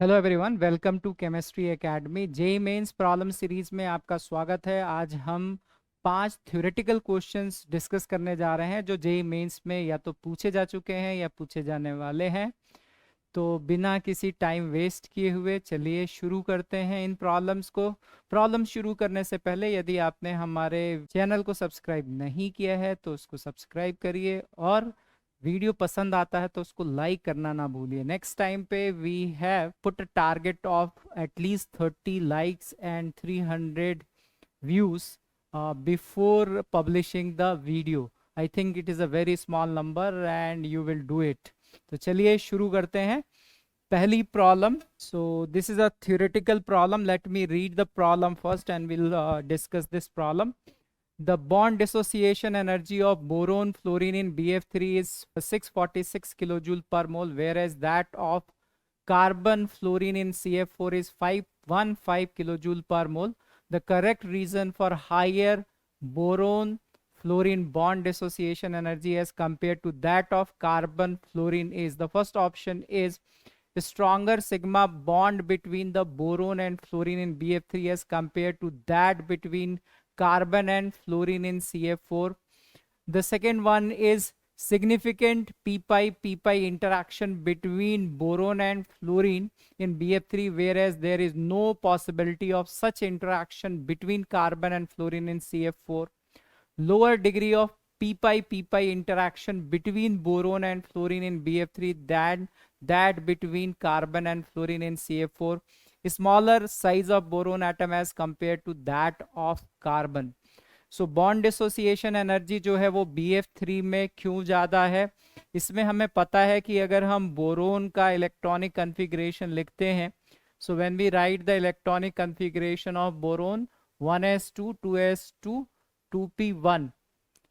Hello everyone, welcome to chemistry academy. JEE Mains problem series में आपका स्वागत है। आज हम 5 थ्योरेटिकल क्वेश्चंस डिस्कस करने जा रहे हैं जो जेई मेंस में या तो पूछे जा चुके हैं या पूछे जाने वाले हैं। तो बिना किसी टाइम वेस्ट किए हुए चलिए शुरू करते हैं इन प्रॉब्लम्स को। प्रॉब्लम शुरू करने से पहले यदि आपने हमारे चैनल को सब्सक्राइब नहीं किया है तो उसको सब्सक्राइब करिए, और वीडियो पसंद आता है तो उसको लाइक करना ना भूलिए। नेक्स्ट टाइम पे we have put a target of at least 30 likes and 300 views before publishing the video. I think it is a very small number and you will do it. तो चलिए शुरू करते हैं पहली problem. So this is a theoretical problem. Let me read the problem first and we'll discuss this problem. The bond dissociation energy of boron fluorine in BF3 is 646 kilojoule per mole, whereas that of carbon fluorine in CF4 is 515 kilojoule per mole. The correct reason for higher boron fluorine bond dissociation energy as compared to that of carbon fluorine is, the first option is stronger sigma bond between the boron and fluorine in BF3 as compared to that between carbon and fluorine in CF4. The second one is significant p-pi interaction between boron and fluorine in BF3, whereas there is no possibility of such interaction between carbon and fluorine in CF4. Lower degree of p-pi interaction between boron and fluorine in BF3 than that between carbon and fluorine in CF4. Smaller size of boron atom as compared to that of carbon. So bond dissociation energy जो है वो BF3 में क्यों ज़्यादा है? इसमें हमें पता है कि अगर हम बोरोन का इलेक्ट्रॉनिक कन्फिग्रेशन लिखते हैं, so when we write the electronic configuration of boron 1s2 2s2 2p1,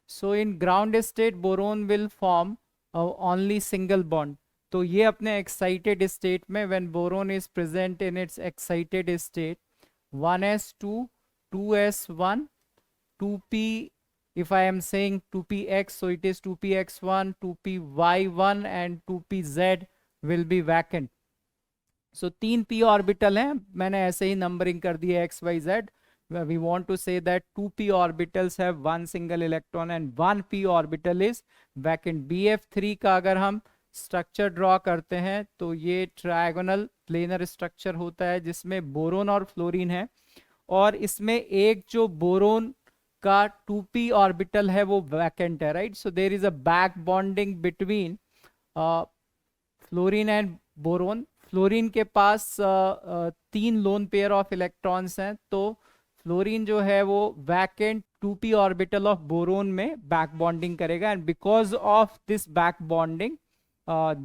so in ground state boron will form only single bond. तो ये अपने एक्साइटेड स्टेट में when boron is present in its excited state 1s2 2s1 2p, if I am saying 2px, so it is 2px1 2py1 and 2pz will be vacant. So 3p orbital हैं, मैंने ऐसे ही numbering कर दिया x y z. We want to say that 2p orbitals have one single electron and 1p orbital is vacant. BF3 का अगर हम structure draw करते हैं तो ये ट्रायगोनल प्लेनर स्ट्रक्चर होता है जिसमें बोरोन और फ्लोरीन है, और इसमें एक जो बोरोन का 2p ऑर्बिटल है वो वैकेंट है, right? So there is a back bonding between fluorine and boron. Fluorine के पास 3 लोन पेयर ऑफ इलेक्ट्रॉन्स हैं, तो फ्लोरीन जो है वो vacant 2p orbital of boron में बैक बॉन्डिंग करेगा, and because of this back bonding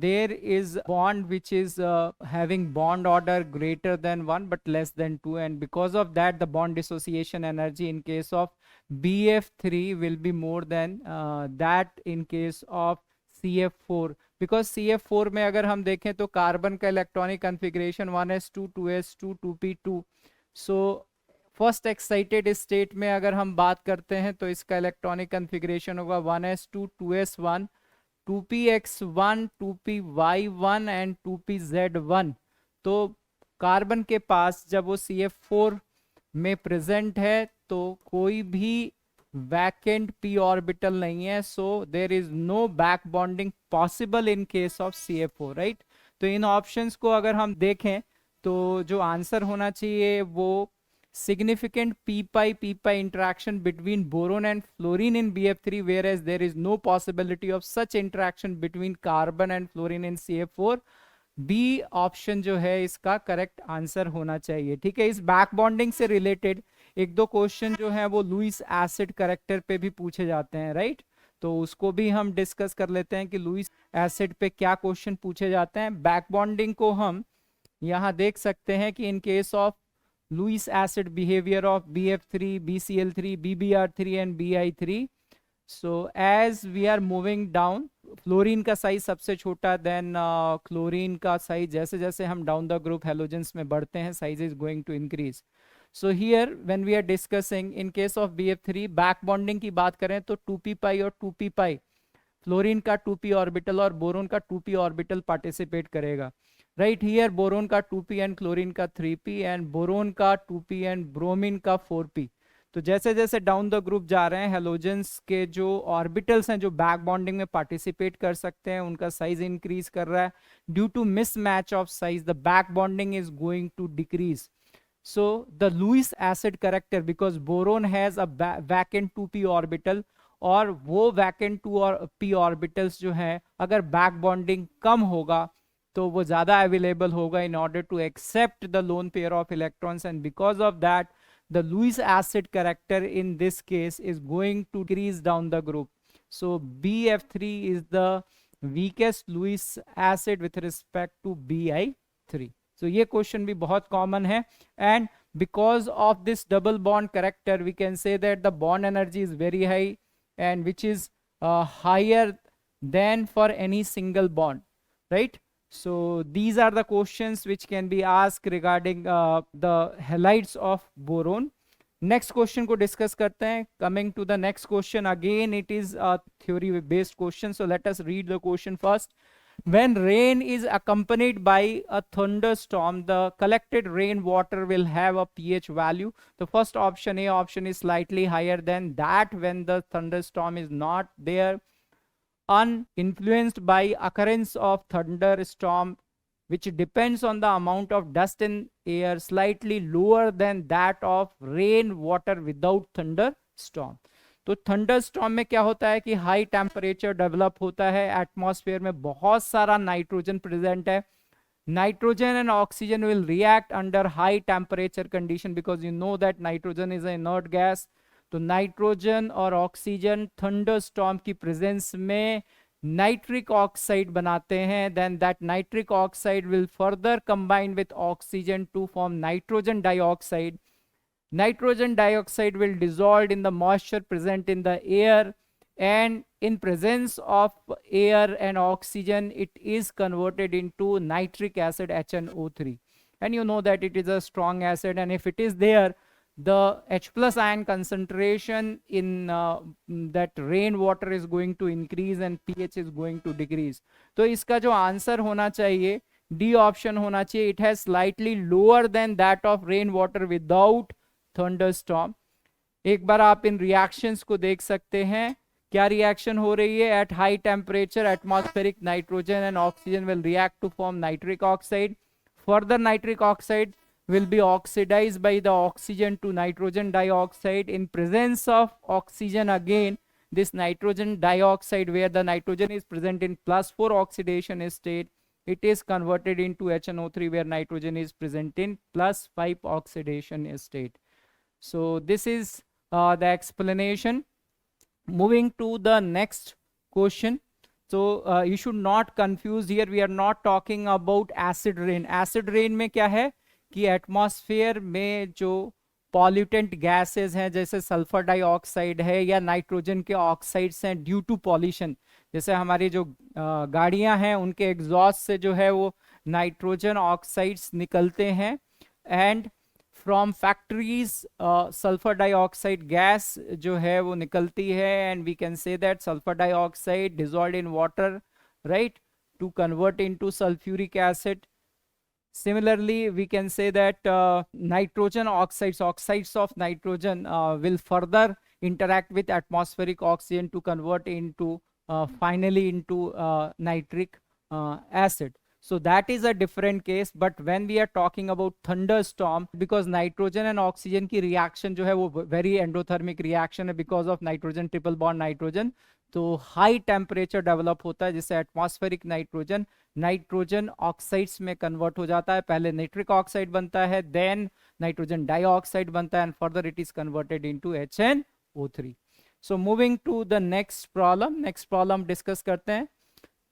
there is bond which is having bond order greater than 1 but less than 2, and because of that the bond dissociation energy in case of BF3 will be more than that in case of CF4, because CF4 में अगर हम देखें तो carbon का electronic configuration 1s2 2s2 2p2। So first excited state में अगर हम बात करते हैं तो इसका इलेक्ट्रॉनिक कन्फिग्रेशन होगा 1s2 2s1 2px1 2py1 and 2pz1। तो कार्बन के पास जब वो CF4 में प्रेजेंट है तो कोई भी वैकेंट p ऑर्बिटल नहीं है, so there is no back bonding possible in case of CF4, right? तो इन ऑप्शंस को अगर हम देखें तो जो आंसर होना चाहिए वो significant p-pi interaction between boron and fluorine in BF3, whereas there is no possibility of such interaction between carbon and fluorine in CF4. B option जो है इसका करेक्ट आंसर होना चाहिए, ठीक है? इस बैक बॉन्डिंग से रिलेटेड एक दो क्वेश्चन जो है वो लुईस एसिड करेक्टर पे भी पूछे जाते हैं, राइट? तो उसको भी हम डिस्कस कर लेते हैं कि लुईस एसिड पे क्या क्वेश्चन पूछे जाते हैं। बैक बॉन्डिंग को हम यहाँ देख सकते हैं कि इन case of Lewis acid behavior of BF3, BCl3, BBr3 and Bi3. So as we are moving down, fluorine का साइज सबसे छोटा, देन क्लोरीन का साइज जैसे जैसे हम डाउन द ग्रुप हेलोजेंस में बढ़ते हैं size is going to increase. So here when we are discussing in case of BF3 back bonding की बात करें तो 2p पाई और 2p पाई फ्लोरीन का 2p ऑर्बिटल और बोरोन का 2p ऑर्बिटल पार्टिसिपेट करेगा। राइट हियर बोरोन का 2p एंड क्लोरीन का 3p एंड बोरोन का 2p एंड ब्रोमीन का 4p। तो जैसे जैसे डाउन द ग्रुप जा रहे हैं हेलोजेंस के जो ऑर्बिटल्स हैं जो बैक बॉन्डिंग में पार्टिसिपेट कर सकते हैं उनका साइज इंक्रीज कर रहा है। Due to mismatch of size the back bonding is going to decrease. So the Lewis acid character, because boron has a vacant 2p orbital, और वो vacant 2p orbitals जो हैं अगर बैक बॉन्डिंग कम होगा तो वो ज़्यादा अवेलेबल होगा in order to accept the lone pair of electrons, and because of that the Lewis acid character in this case is going to decrease down the group. So BF3 is the weakest Lewis acid with respect to Bi3. So ये question भी बहुत common है, and because of this double bond character we can say that the bond energy is very high and which is higher than for any single bond, right? So these are the questions which can be asked regarding the halides of boron. Next question को discuss करते हैं. Coming to the next question, again it is a theory based question, so let us read the question first. When rain is accompanied by a thunderstorm, the collected rain water will have a pH value. The first option, A option, is slightly higher than that when the thunderstorm is not there. Uninfluenced by occurrence of thunderstorm, which depends on the amount of dust in air, slightly lower than that of rain water without thunderstorm. तो thunderstorm में क्या होता है कि high temperature develop होता है, atmosphere में बहुत सारा नाइट्रोजन प्रेजेंट है. Nitrogen and oxygen will react under high temperature condition because you know that nitrogen is a inert gas. तो नाइट्रोजन और ऑक्सीजन थंडरस्टॉर्म की प्रेजेंस में नाइट्रिक ऑक्साइड बनाते हैं. Then that nitric oxide will further combine with oxygen to form nitrogen dioxide. Nitrogen dioxide will dissolve in the moisture present in the air, and in presence of air and oxygen it is converted into nitric acid HNO3, and you know that it is a strong acid, and if it is there the H plus ion concentration in that rain water is going to increase and pH is going to decrease. तो इसका जो answer होना चाहिए D option होना चाहिए. It has slightly lower than that of rain water without thunderstorm. एक बार आप इन reactions को देख सकते हैं. क्या रिएक्शन हो रही है? At high temperature atmospheric nitrogen and oxygen will react to form nitric oxide. Further nitric oxide will be oxidized by the oxygen to nitrogen dioxide. In presence of oxygen, again this nitrogen dioxide, where the nitrogen is present in +4 oxidation state, it is converted into HNO3 where nitrogen is present in +5 oxidation state. So this is the explanation. Moving to the next question. So you should not confuse here, we are not talking about acid rain. Acid rain में क्या है कि atmosphere में जो pollutant gases हैं जैसे sulphur dioxide है या नाइट्रोजन के ऑक्साइड्स हैं ड्यू टू पॉल्यूशन, जैसे हमारी जो गाड़ियां हैं उनके एग्जॉस्ट से जो है वो नाइट्रोजन ऑक्साइड्स निकलते हैं, and from factories sulphur dioxide gas जो है वो निकलती है, and we can say that sulphur dioxide dissolved in water, right, to convert into sulphuric acid. Similarly, we can say that nitrogen oxides of nitrogen will further interact with atmospheric oxygen to convert into finally into nitric acid. So that is a different case. But when we are talking about thunderstorm, because nitrogen and oxygen की reaction जो है वो very endothermic reaction है because of nitrogen triple bond nitrogen, तो high temperature develop होता है जिससे atmospheric nitrogen oxides में कन्वर्ट हो जाता है. पहले नाइट्रिक ऑक्साइड बनता है, देन नाइट्रोजन डाइऑक्साइड बनता है, and further it is converted into HNO3. So moving to the next problem discuss करते हैं.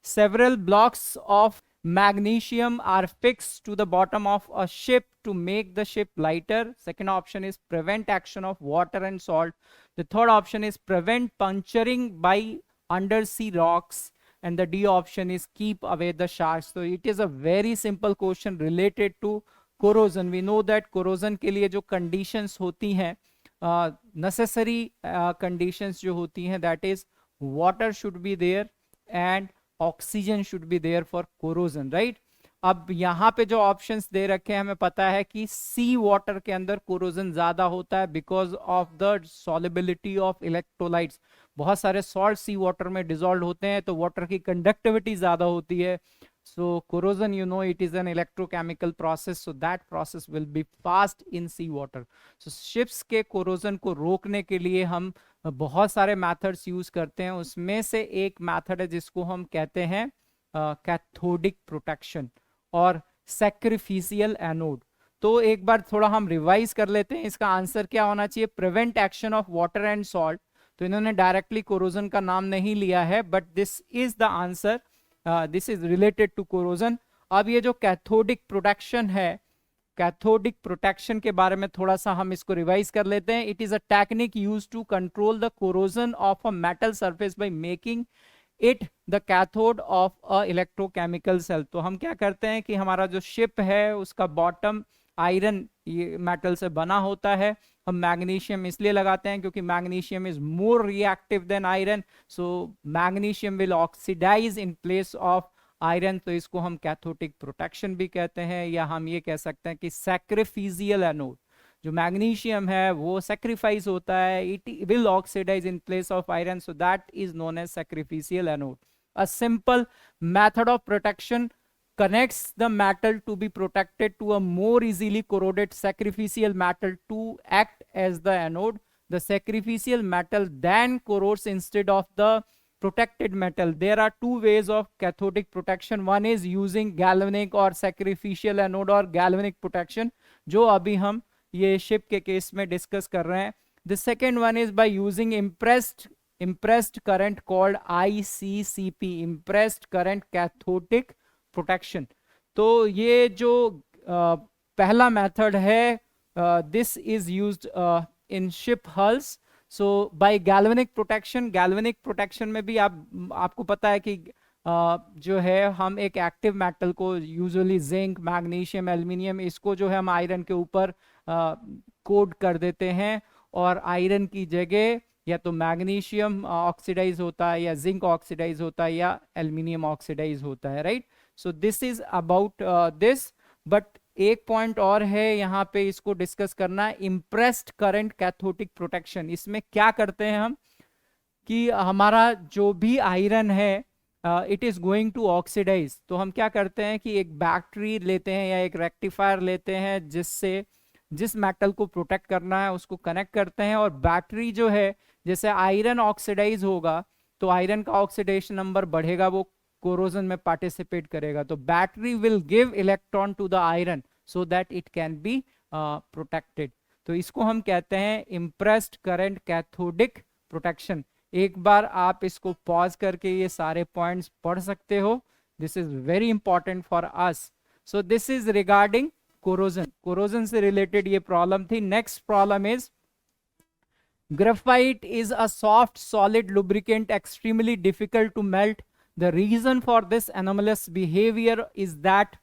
Several blocks of magnesium are fixed to the bottom of a ship to make the ship lighter. Second option is prevent action of water and salt. The third option is prevent puncturing by undersea rocks, and the D option is keep away the sharks. So it is a very simple question related to corrosion. We know that corrosion के लिए जो conditions होती हैं, necessary conditions जो होती हैं, that is water should be there and oxygen should be there for corrosion, right? अब यहाँ पे जो ऑप्शंस दे रखे हैं हमें पता है कि सी वाटर के अंदर कोरोजन ज्यादा होता है because of the solubility of electrolytes. बहुत सारे सॉल्ट सी वाटर में डिजोल्व होते हैं तो वाटर की कंडक्टिविटी ज्यादा होती है। so corrosion, you know, it is an electrochemical process, so that process will be fast in sea water. so ships के corrosion को रोकने के लिए हम बहुत सारे methods यूज करते हैं। उसमें से एक मेथड है जिसको हम कहते हैं कैथोडिक प्रोटेक्शन और सैक्रिफिशियल एनोड। तो एक बार थोड़ा हम रिवाइज कर लेते हैं, इसका आंसर क्या होना चाहिए? Prevent action of water and salt. तो इन्होंने डायरेक्टली कोरोजन का नाम नहीं लिया है, but this is the answer, this is related to corrosion. अब ये जो कैथोडिक प्रोटेक्शन है, कैथोडिक प्रोटेक्शन के बारे में थोड़ा सा हम इसको रिवाइज कर लेते हैं। It is a technique used to control the corrosion of a metal surface by making it the cathode of a electrochemical cell. तो हम क्या करते हैं कि हमारा जो शिप है उसका बॉटम आयरन ये मेटल से बना होता है। हम मैग्नीशियम इसलिए लगाते हैं क्योंकि magnesium is more reactive than iron, so magnesium will oxidise in place of iron. तो इसको हम कैथोडिक प्रोटेक्शन भी कहते हैं, या हम ये कह सकते हैं कि सैक्रिफिशियल एनोड। जो मैग्नीशियम है वो सेक्रीफाइस होता है, it will oxidise in place of iron, so that is known as sacrificial anode. A simple method of protection connects the metal to be protected to a more easily corroded sacrificial metal to act as the anode. The sacrificial metal then corrodes instead of the protected metal. There are two ways of cathodic protection. One is using galvanic or sacrificial anode or galvanic protection, जो अभी हम ये ship के case में discuss कर रहे हैं। The second one is by using impressed current called ICCP, impressed current cathodic protection. तो ये जो पहला मेथड है, this is used in ship hulls. So by galvanic protection, galvanic protection में भी आपको पता है कि जो है हम एक एक्टिव मेटल को यूजुअली जिंक, मैग्नीशियम, एल्युमिनियम, इसको जो है हम आयरन के ऊपर कोड कर देते हैं और आयरन की जगह या तो मैग्नीशियम ऑक्सीडाइज होता है या जिंक ऑक्सीडाइज होता है या एल्युमिनियम ऑक्सीडाइज होता है, right. So this is about this. But एक पॉइंट और है यहाँ पे, इसको डिस्कस करना है, इम्प्रेस्ड करंट कैथोडिक प्रोटेक्शन। इसमें क्या करते हैं हम कि हमारा जो भी आयरन है it is going to oxidise. तो हम क्या करते हैं कि एक बैटरी लेते हैं या एक रेक्टिफायर लेते हैं जिससे जिस मेटल को प्रोटेक्ट करना है उसको कनेक्ट करते हैं, और बैटरी जो है, जैसे आयरन ऑक्सीडाइज होगा तो आयरन का ऑक्सीडेशन नंबर बढ़ेगा, वो कोरोजन में पार्टिसिपेट करेगा। तो battery will give electron to the iron so that it can be protected. तो इसको हम कहते हैं इम्प्रेस्ड करंट कैथोडिक प्रोटेक्शन। एक बार आप इसको पॉज करके ये सारे पॉइंट्स पढ़ सकते हो, this is very important for us. So this is regarding corrosion. Corrosion से रिलेटेड ये प्रॉब्लम थी। Next problem is graphite is a soft solid lubricant extremely difficult to melt. The reason for this anomalous behavior is that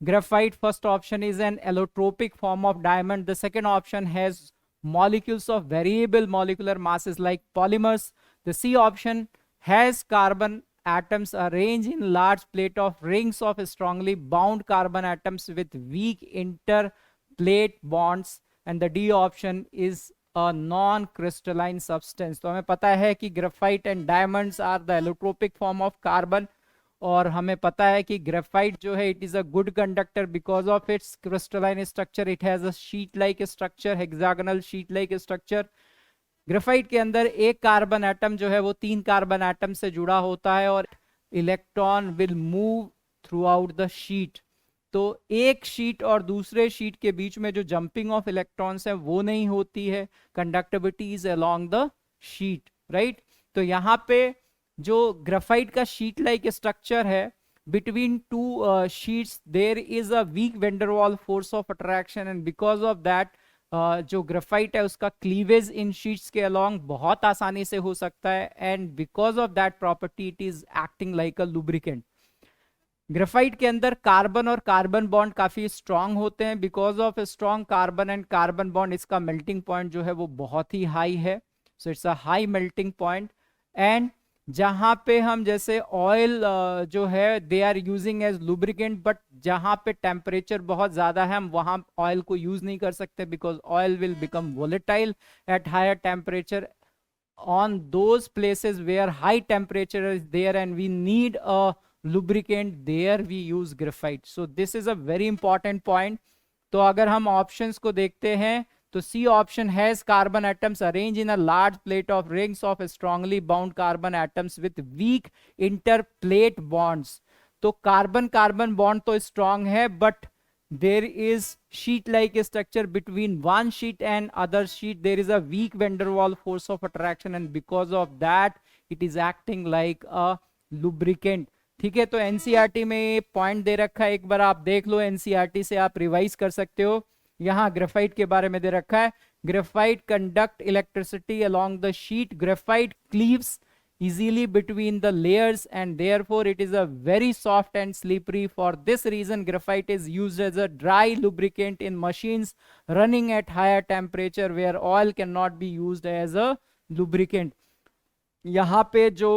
graphite, first option, is an allotropic form of diamond. The second option has molecules of variable molecular masses like polymers. The C option has carbon atoms arranged in large plate of rings of strongly bound carbon atoms with weak interplate bonds. And the D option is a non-crystalline substance. तो हमें पता है कि graphite and diamonds are the allotropic form of carbon, और हमें पता है कि ग्रेफाइट जो है it is a good conductor because of its crystalline structure. It has a sheet like structure, hexagonal sheet like structure. Graphite के अंदर एक कार्बन एटम जो है वो 3 कार्बन एटम से जुड़ा होता है, और electron will move through out the sheet. तो एक शीट और दूसरे शीट के बीच में जो जंपिंग ऑफ इलेक्ट्रॉन्स है वो नहीं होती है, conductivity is along the sheet, right. तो यहाँ पे जो ग्रेफाइट का शीट लाइक स्ट्रक्चर है, between two sheets there is a weak van der Waals force of attraction, and because of that जो ग्रेफाइट है उसका क्लीवेज इन शीट्स के अलोंग बहुत आसानी से हो सकता है, एंड बिकॉज ऑफ दैट property it is acting like a lubricant. Graphite के अंदर कार्बन और कार्बन बॉन्ड काफी स्ट्रांग होते हैं। Because of strong carbon and carbon bond इसका मेल्टिंग पॉइंट जो है वो बहुत ही हाई है, so it's a high melting point, and जहां पे हम जैसे ऑयल जो है they are using as lubricant, but जहां पे टेम्परेचर बहुत ज्यादा है हम वहां ऑयल को यूज नहीं कर सकते, because oil will become volatile at higher temperature. On those places where high temperature is there and we need a lubricant, there we use graphite. So this is a very important point. तो अगर हम options को देखते हैं तो C option has carbon atoms arrange in a large plate of rings of strongly bound carbon atoms with weak interplate bonds. तो carbon carbon bond तो strong है, but there is sheet like structure between one sheet and other sheet. There is a weak van der Waals force of attraction and because of that it is acting like a lubricant. ठीक है, तो NCERT में point दे रखा है, एक बार आप देख लो, NCERT से आप रिवाइज कर सकते हो. यहाँ ग्रेफाइट के बारे में दे रखा है, graphite conduct electricity along the sheet, graphite cleaves easily between the layers and therefore it is a very soft and slippery. For this reason graphite is used as a dry lubricant in machines running at higher temperature where oil cannot be used as a lubricant. यहाँ पे जो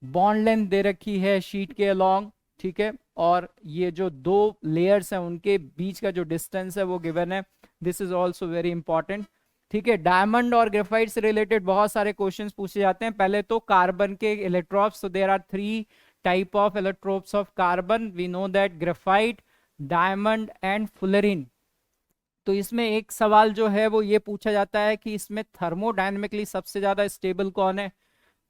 bond length दे रखी है sheet के along, ठीक है, और ये जो दो लेयर्स हैं उनके बीच का जो डिस्टेंस है वो गिवन है. This is also very important. ठीक है, डायमंड और ग्रेफाइट से रिलेटेड बहुत सारे क्वेश्चंस पूछे जाते हैं. पहले तो कार्बन के इलेक्ट्रोप्स, तो there are 3 type of allotropes of carbon. We know that graphite, diamond and fullerene. तो इसमें एक सवाल जो है वो ये पूछा जाता है कि इसमें थर्मोडायनेमिकली सबसे ज्यादा स्टेबल कौन है.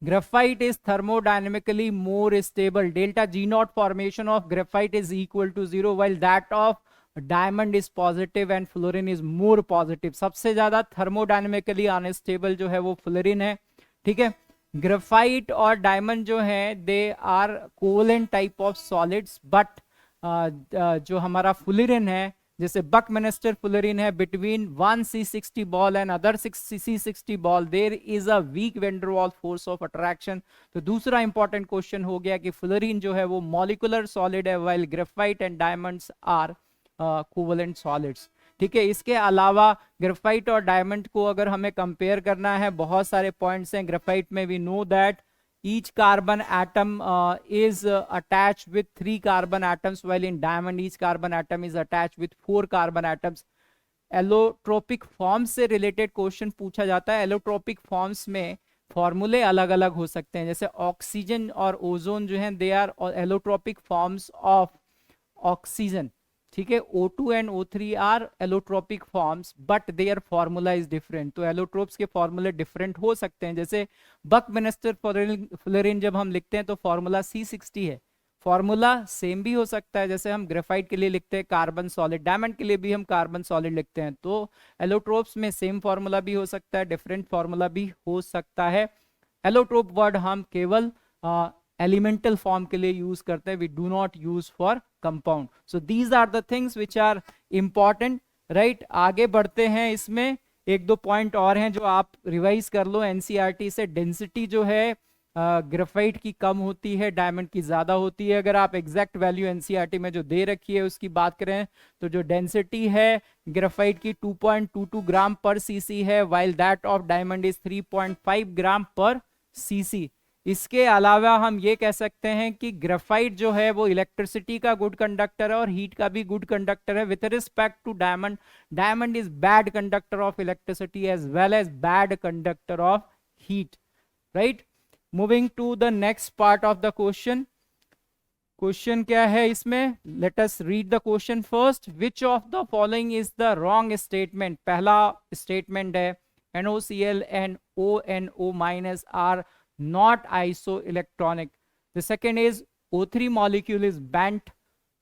Graphite is thermodynamically more stable. Delta G nought formation of graphite is equal to 0 while that of diamond is positive and fullerene is more positive. सबसे ज्यादा थर्मोडायनेमिकली अनस्टेबल जो है वो फ्लोरिन है. ठीक है, ग्रेफाइट और डायमंड जो है they are covalent type of solids, but जो हमारा फ्लोरिन है, जैसे बकमिनिस्टर फ्लोरिन है, between one C60 ball and other C60 ball there is a weak van der Waals force of attraction. तो दूसरा इंपॉर्टेंट क्वेश्चन हो गया कि फ्लोरिन जो है वो मॉलिकुलर सॉलिड है while graphite and diamonds are covalent solids. ठीक है, इसके अलावा ग्रेफाइट और डायमंड को अगर हमें कंपेयर करना है, बहुत सारे पॉइंट्स हैं. ग्रेफाइट में we know that each carbon atom is attached with 3 carbon atoms, while in diamond each carbon atom is attached with 4 carbon atoms. Allotropic forms से रिलेटेड क्वेश्चन पूछा जाता है. एलोट्रोपिक फॉर्म्स में फॉर्मूले अलग अलग हो सकते हैं, जैसे ऑक्सीजन और ओजोन जो है they are allotropic forms of oxygen. ठीक है, O2 and O3 are allotropic forms but their formula is different. तो एलोट्रोप्स के फॉर्मूले डिफरेंट हो सकते हैं. जैसे बकमिनिस्टर फ्लोरिन जब हम लिखते हैं तो फॉर्मूला C60 है, फॉर्मूला सेम भी हो सकता है. जैसे हम ग्रेफाइट के लिए लिखते हैं कार्बन सॉलिड, डायमंड के लिए भी हम कार्बन सॉलिड लिखते हैं. तो एलोट्रोप्स में सेम फॉर्मूला भी हो सकता है, डिफरेंट फॉर्मूला भी हो सकता है. एलोट्रोप वर्ड हम केवल एलिमेंटल फॉर्म के लिए यूज करते हैं, we do not use for compound. So these are the things which are important, right. आगे बढ़ते हैं, इसमें एक दो पॉइंट और हैं जो आप रिवाइज कर लो एनसीईआरटी से. डेंसिटी जो है ग्रेफाइट की कम होती है, डायमंड की ज्यादा होती है. अगर आप एग्जैक्ट वैल्यू एनसीईआरटी में जो दे रखी है उसकी बात करें तो जो डेंसिटी है ग्रेफाइट की 2.22 ग्राम पर सीसी है, while that of diamond is 3.5 ग्राम पर सीसी. इसके अलावा हम ये कह सकते हैं कि ग्रेफाइट जो है वो इलेक्ट्रिसिटी का गुड कंडक्टर है और हीट का भी गुड कंडक्टर है. With respect to diamond, diamond is bad conductor of electricity as well as bad conductor of heat, right. Moving to the next part of the question. Question क्या है इसमें, let us read the question first. Which of the following is the wrong statement. पहला statement है NOCl and ONO minus are not isoelectronic. The second is O3 molecule is bent.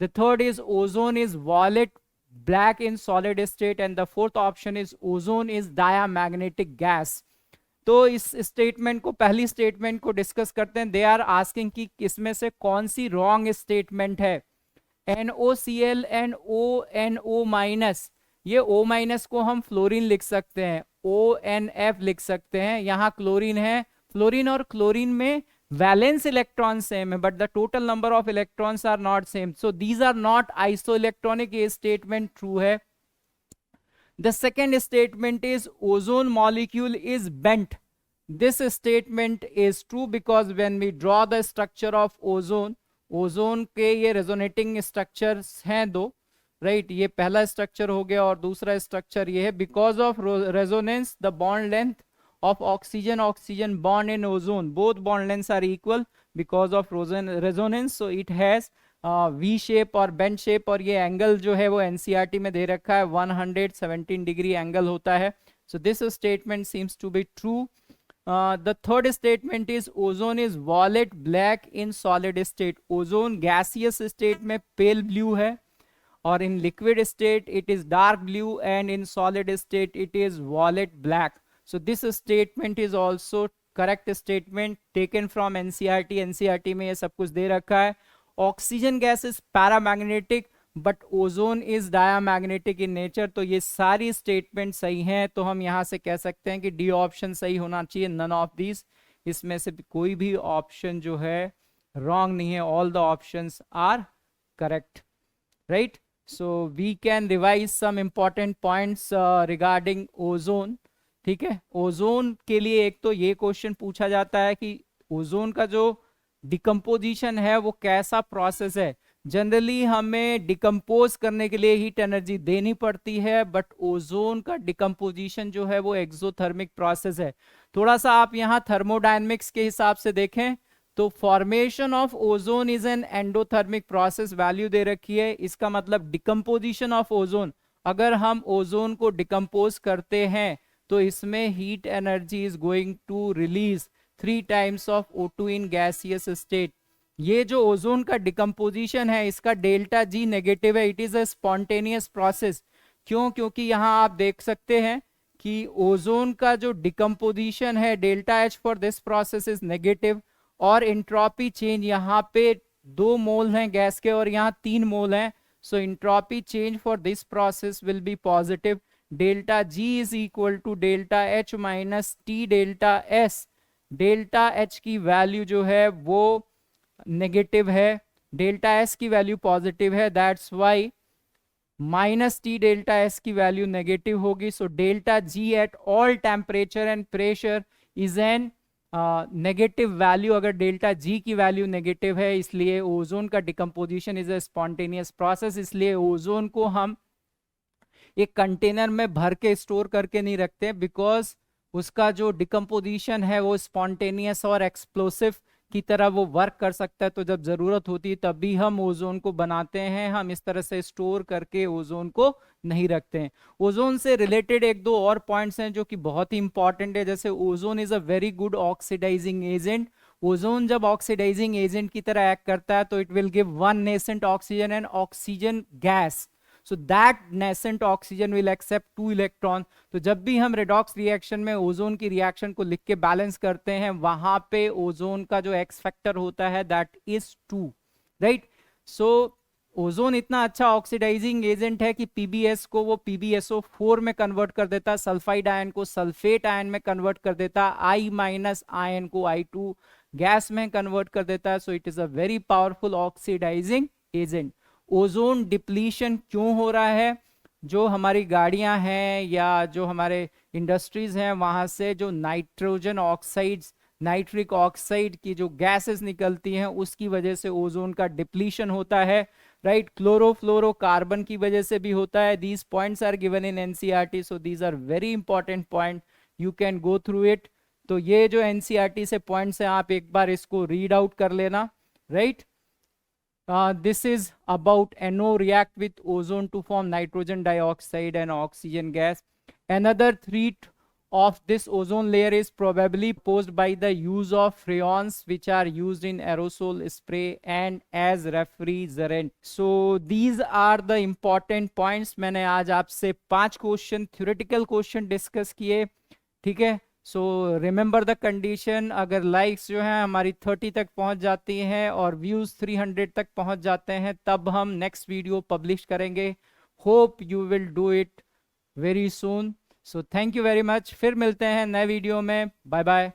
The third is ozone is violet black in solid state and the fourth option is ozone is diamagnetic gas. तो इस statement को, पहली statement को discuss करते हैं. They are asking कि इसमें से कौन सी रॉन्ग स्टेटमेंट है. NOCl and ONO माइनस, ये O माइनस को हम फ्लोरीन लिख सकते हैं, ONF लिख सकते हैं. यहाँ क्लोरीन है, फ्लोरीन और क्लोरीन में वैलेंस इलेक्ट्रॉन सेम है but the total number of electrons are not same, so these are not isoelectronic. ये स्टेटमेंट ट्रू है. The second statement is ozone molecule is bent. This statement is true because when we draw the structure of ozone, ozone के ये resonating structures हैं दो, right ये पहला structure हो गया और दूसरा स्ट्रक्चर ये है. Because of resonance the bond length of oxygen bond in ozone, both bond lengths are equal because of resonance, so it has V shape और bend shape. और ये एंगल जो है वो NCERT में दे रखा है 117 डिग्री एंगल होता है. So this statement seems to be true. The third statement is ozone is violet black in solid state. Ozone gaseous state में pale blue है और in liquid state it is dark blue and in solid state it is violet black. So this statement is also correct statement taken from NCERT. NCERT में ये सब कुछ दे रखा है. Oxygen gas is paramagnetic but ozone is diamagnetic in nature. तो ये सारी statement सही हैं. तो हम यहाँ से कह सकते हैं कि डी ऑप्शन सही होना चाहिए. नन ऑफ दिस, इसमें से कोई भी ऑप्शन जो है रॉन्ग नहीं है. All the options are correct, right. So we can revise some important points regarding ozone. ठीक है, ओजोन के लिए एक तो ये क्वेश्चन पूछा जाता है कि ओजोन का जो डिकम्पोजिशन है वो कैसा प्रोसेस है. जनरली हमें डिकम्पोज करने के लिए हीट एनर्जी देनी पड़ती है, बट ओजोन का डिकम्पोजिशन जो है वो एक्सोथर्मिक प्रोसेस है. थोड़ा सा आप यहाँ थर्मोडायनेमिक्स के हिसाब से देखें तो formation of ozone is an endothermic process, value दे रखी है. इसका मतलब डिकम्पोजिशन ऑफ ओजोन, अगर हम ओजोन को डिकम्पोज करते हैं तो इसमें heat energy is going to release 3 times of O2 in gaseous state. ये जो ओजोन का डिकम्पोजिशन है इसका डेल्टा जी नेगेटिव है. It is a spontaneous process. क्यों? क्योंकि यहाँ आप देख सकते हैं कि ओजोन का जो डिकम्पोजिशन है delta H for this process is negative और एंट्रोपी चेंज यहाँ पे 2 मोल हैं गैस के और यहाँ 3 मोल हैं. So entropy change for this process will be positive. Delta G is equal to delta H minus T delta S. Delta H की value जो है वो नेगेटिव है, डेल्टा एस की वैल्यू पॉजिटिव है. That's why minus T delta S की value negative होगी. So delta G at all temperature and pressure is an negative value. अगर डेल्टा जी की वैल्यू नेगेटिव है, इसलिए ओजोन का decomposition is a spontaneous process. इसलिए ozone को हम एक कंटेनर में भर के स्टोर करके नहीं रखते, बिकॉज उसका जो डिकम्पोजिशन है वो स्पॉन्टेनियस और एक्सप्लोसिव की तरह वो वर्क कर सकता है. तो जब जरूरत होती है तभी हम ओजोन को बनाते हैं. हम इस तरह से स्टोर करके ओजोन को नहीं रखते हैं. ओजोन से रिलेटेड 1-2 और पॉइंट्स हैं जो कि बहुत ही इंपॉर्टेंट है. जैसे ozone is a very good oxidising agent. Ozone जब ऑक्सीडाइजिंग एजेंट की तरह एक्ट करता है तो it will give one nascent oxygen and oxygen gas. So that nascent oxygen will accept 2 electron. तो जब भी हम रेडॉक्स रिएक्शन में ओजोन की रिएक्शन को लिख के बैलेंस करते हैं, वहां पे ओजोन का जो एक्स फैक्टर होता है that is 2, right. So ozone इतना अच्छा ऑक्सीडाइजिंग एजेंट है कि पीबीएस को वो PbSO4 में कन्वर्ट कर देता है, सल्फाइड आयन को सल्फेट आयन में कन्वर्ट कर देता है, I- आयन को I2 गैस में कन्वर्ट कर देता है. So it is a very powerful oxidising agent. Ozone depletion क्यों हो रहा है? जो हमारी गाड़ियां हैं या जो हमारे इंडस्ट्रीज हैं वहां से जो नाइट्रोजन ऑक्साइड्स, नाइट्रिक ऑक्साइड की जो गैसेस निकलती हैं उसकी वजह से ओजोन का डिप्लीशन होता है, राइट. क्लोरोफ्लोरोकार्बन की वजह से भी होता है. These points are given in NCERT, so these are very important point, you can go through it. तो ये जो एनसीईआरटी से पॉइंट्स हैं आप एक बार इसको रीड आउट कर लेना, right. This is about NO react with ozone to form nitrogen dioxide and oxygen gas. Another threat of this ozone layer is probably posed by the use of freons which are used in aerosol spray and as refrigerant. So these are the important points. मैंने आज आपसे 5 question theoretical question discuss किए, ठीक है. So remember the condition. अगर likes जो है हमारी 30 तक पहुंच जाती हैं और व्यूज 300 तक पहुंच जाते हैं तब हम नेक्स्ट वीडियो पब्लिश करेंगे. Hope you will do it very soon. So thank you very much. फिर मिलते हैं नए वीडियो में. Bye bye.